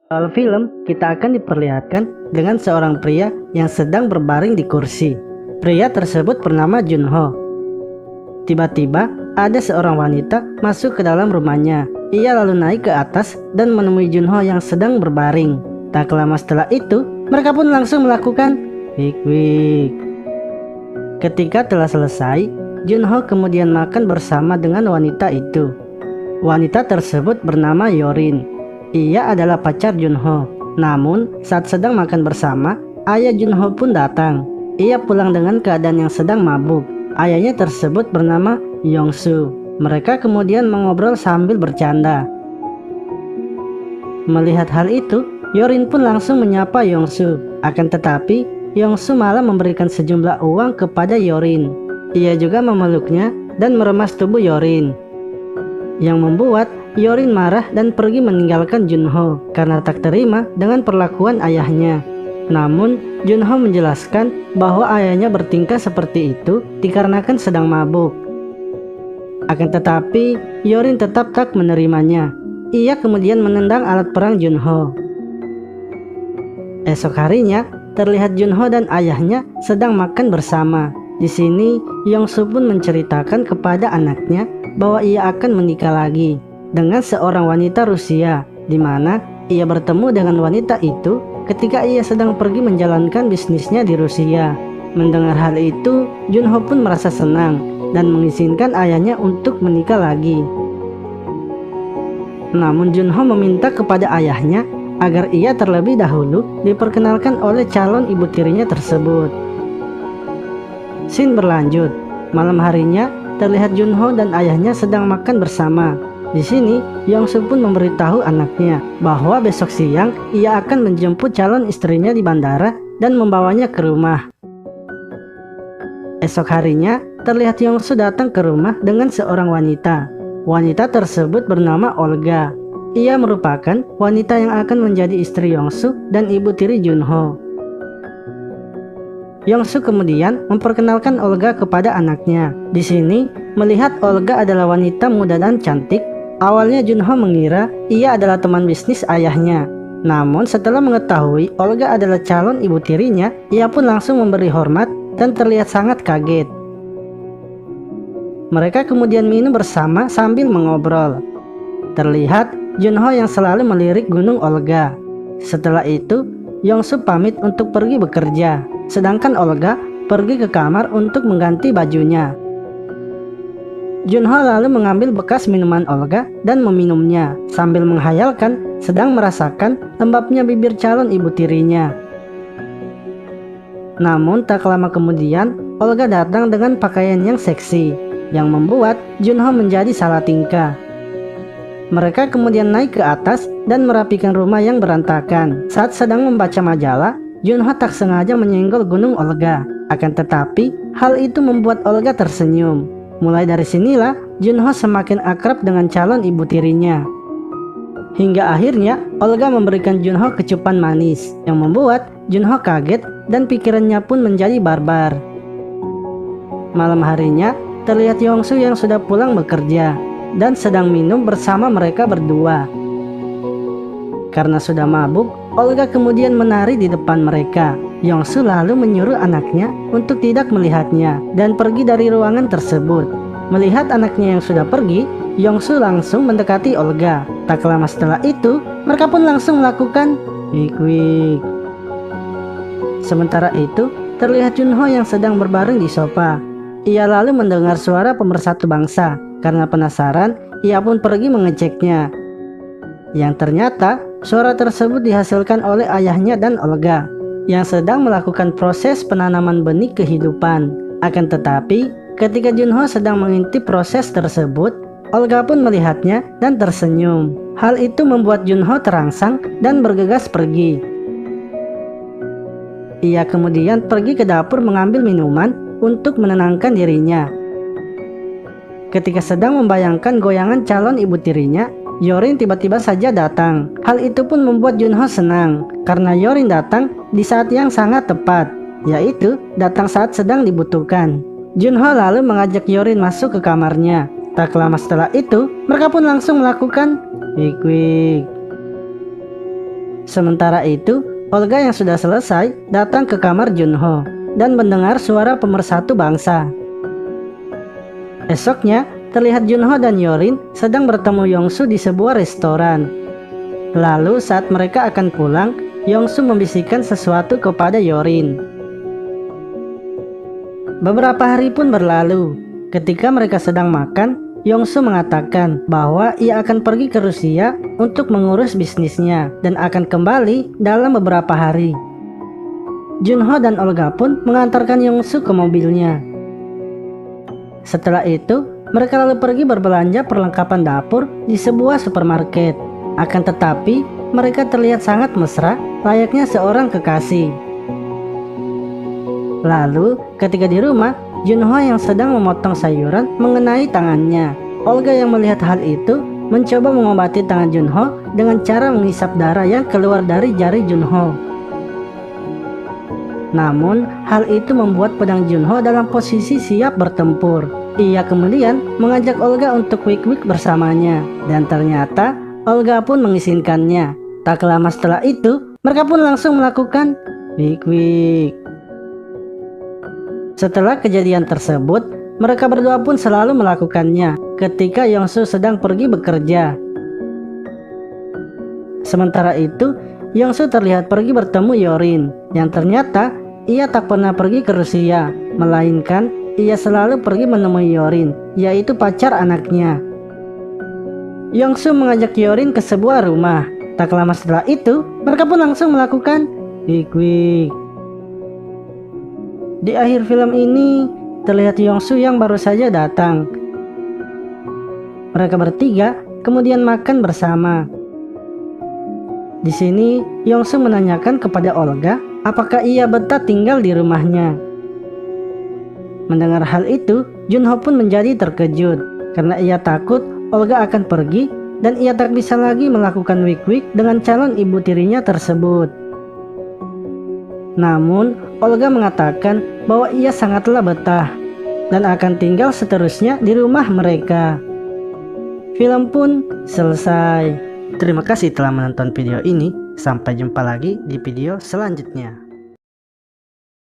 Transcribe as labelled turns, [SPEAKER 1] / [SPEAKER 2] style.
[SPEAKER 1] Awal film, kita akan diperlihatkan dengan seorang pria yang sedang berbaring di kursi. Pria tersebut bernama Junho. Tiba-tiba, ada seorang wanita masuk ke dalam rumahnya. Ia lalu naik ke atas dan menemui Junho yang sedang berbaring. Tak lama setelah itu, mereka pun langsung melakukan wik-wik. Ketika telah selesai, Junho kemudian makan bersama dengan wanita itu. Wanita tersebut bernama Yorin. Ia adalah pacar Junho. Namun, saat sedang makan bersama, ayah Junho pun datang. Ia pulang dengan keadaan yang sedang mabuk. Ayahnya tersebut bernama Yongsu. Mereka kemudian mengobrol sambil bercanda. Melihat hal itu, Yorin pun langsung menyapa Yongsu. Akan tetapi, Yongsu malah memberikan sejumlah uang kepada Yorin. Ia juga memeluknya dan meremas tubuh Yorin, yang membuat Yorin marah dan pergi meninggalkan Junho karena tak terima dengan perlakuan ayahnya. Namun, Junho menjelaskan bahwa ayahnya bertingkah seperti itu dikarenakan sedang mabuk. Akan tetapi, Yorin tetap tak menerimanya. Ia kemudian menendang alat perang Junho. Esok harinya, terlihat Junho dan ayahnya sedang makan bersama. Di sini, Yongsu pun menceritakan kepada anaknya bahwa ia akan menikah lagi dengan seorang wanita Rusia, di mana ia bertemu dengan wanita itu ketika ia sedang pergi menjalankan bisnisnya di Rusia. Mendengar hal itu, Junho pun merasa senang dan mengizinkan ayahnya untuk menikah lagi. Namun Junho meminta kepada ayahnya agar ia terlebih dahulu diperkenalkan oleh calon ibu tirinya tersebut. Scene berlanjut. Malam harinya, terlihat Junho dan ayahnya sedang makan bersama. Di sini, Yongsu pun memberitahu anaknya bahwa besok siang ia akan menjemput calon istrinya di bandara dan membawanya ke rumah. Esok harinya, terlihat Yongsu datang ke rumah dengan seorang wanita. Wanita tersebut bernama Olga. Ia merupakan wanita yang akan menjadi istri Yongsu dan ibu tiri Junho. Yongsu kemudian memperkenalkan Olga kepada anaknya. Di sini, melihat Olga adalah wanita muda dan cantik, awalnya Junho mengira ia adalah teman bisnis ayahnya. Namun setelah mengetahui Olga adalah calon ibu tirinya, ia pun langsung memberi hormat dan terlihat sangat kaget. Mereka kemudian minum bersama sambil mengobrol. Terlihat Junho yang selalu melirik gunung Olga. Setelah itu, Yongsu pamit untuk pergi bekerja, sedangkan Olga pergi ke kamar untuk mengganti bajunya. Junho lalu mengambil bekas minuman Olga dan meminumnya sambil menghayalkan sedang merasakan lembabnya bibir calon ibu tirinya. Namun tak lama kemudian, Olga datang dengan pakaian yang seksi, yang membuat Junho menjadi salah tingkah. Mereka kemudian naik ke atas dan merapikan rumah yang berantakan. Saat sedang membaca majalah, Junho tak sengaja menyenggol gunung Olga. Akan tetapi, hal itu membuat Olga tersenyum. Mulai dari sinilah, Junho semakin akrab dengan calon ibu tirinya. Hingga akhirnya, Olga memberikan Junho kecupan manis, yang membuat Junho kaget dan pikirannya pun menjadi barbar. Malam harinya, terlihat Yongsu yang sudah pulang bekerja dan sedang minum bersama mereka berdua. Karena sudah mabuk, Olga kemudian menari di depan mereka. Yongsu lalu menyuruh anaknya untuk tidak melihatnya dan pergi dari ruangan tersebut. Melihat anaknya yang sudah pergi, Yongsu langsung mendekati Olga. Tak lama setelah itu, mereka pun langsung melakukan wik-wik. Sementara itu, terlihat Junho yang sedang berbaring di sofa. Ia lalu mendengar suara pemersatu bangsa. Karena penasaran, ia pun pergi mengeceknya. Yang ternyata, suara tersebut dihasilkan oleh ayahnya dan Olga, yang sedang melakukan proses penanaman benih kehidupan. Akan tetapi, ketika Junho sedang mengintip proses tersebut, Olga pun melihatnya dan tersenyum. Hal itu membuat Junho terangsang dan bergegas pergi. Ia kemudian pergi ke dapur mengambil minuman untuk menenangkan dirinya. Ketika sedang membayangkan goyangan calon ibu tirinya, Yorin tiba-tiba saja datang. Hal itu pun membuat Junho senang, karena Yorin datang di saat yang sangat tepat, yaitu datang saat sedang dibutuhkan. Junho lalu mengajak Yorin masuk ke kamarnya. Tak lama setelah itu, mereka pun langsung melakukan wik-wik. Sementara itu, Olga yang sudah selesai datang ke kamar Junho dan mendengar suara pemersatu bangsa. Esoknya, terlihat Junho dan Yorin sedang bertemu Yongsu di sebuah restoran. Lalu saat mereka akan pulang, Yongsu membisikkan sesuatu kepada Yorin. Beberapa hari pun berlalu. Ketika mereka sedang makan, Yongsu mengatakan bahwa ia akan pergi ke Rusia untuk mengurus bisnisnya dan akan kembali dalam beberapa hari. Junho dan Olga pun mengantarkan Yongsu ke mobilnya. Setelah itu, mereka lalu pergi berbelanja perlengkapan dapur di sebuah supermarket. Akan tetapi, mereka terlihat sangat mesra, layaknya seorang kekasih. Lalu, ketika di rumah, Junho yang sedang memotong sayuran mengenai tangannya. Olga yang melihat hal itu mencoba mengobati tangan Junho dengan cara mengisap darah yang keluar dari jari Junho. Namun, hal itu membuat pedang Junho dalam posisi siap bertempur. Ia kemudian mengajak Olga untuk wik-wik bersamanya, dan ternyata Olga pun mengizinkannya. Tak lama setelah itu, mereka pun langsung melakukan wik-wik. Setelah kejadian tersebut, mereka berdua pun selalu melakukannya ketika Yongsu sedang pergi bekerja. Sementara itu, Yongsu terlihat pergi bertemu Yorin, yang ternyata ia tak pernah pergi ke Rusia, melainkan ia selalu pergi menemui Yorin, yaitu pacar anaknya. Yongsu mengajak Yorin ke sebuah rumah. Tak lama setelah itu, mereka pun langsung melakukan wik-wik. Di akhir film ini, terlihat Yongsu yang baru saja datang. Mereka bertiga kemudian makan bersama. Di sini, Yongsu menanyakan kepada Olga apakah ia betah tinggal di rumahnya. Mendengar hal itu, Junho pun menjadi terkejut karena ia takut Olga akan pergi dan ia tak bisa lagi melakukan wik-wik dengan calon ibu tirinya tersebut. Namun, Olga mengatakan bahwa ia sangatlah betah dan akan tinggal seterusnya di rumah mereka. Film pun selesai. Terima kasih telah menonton video ini. Sampai jumpa lagi di video selanjutnya.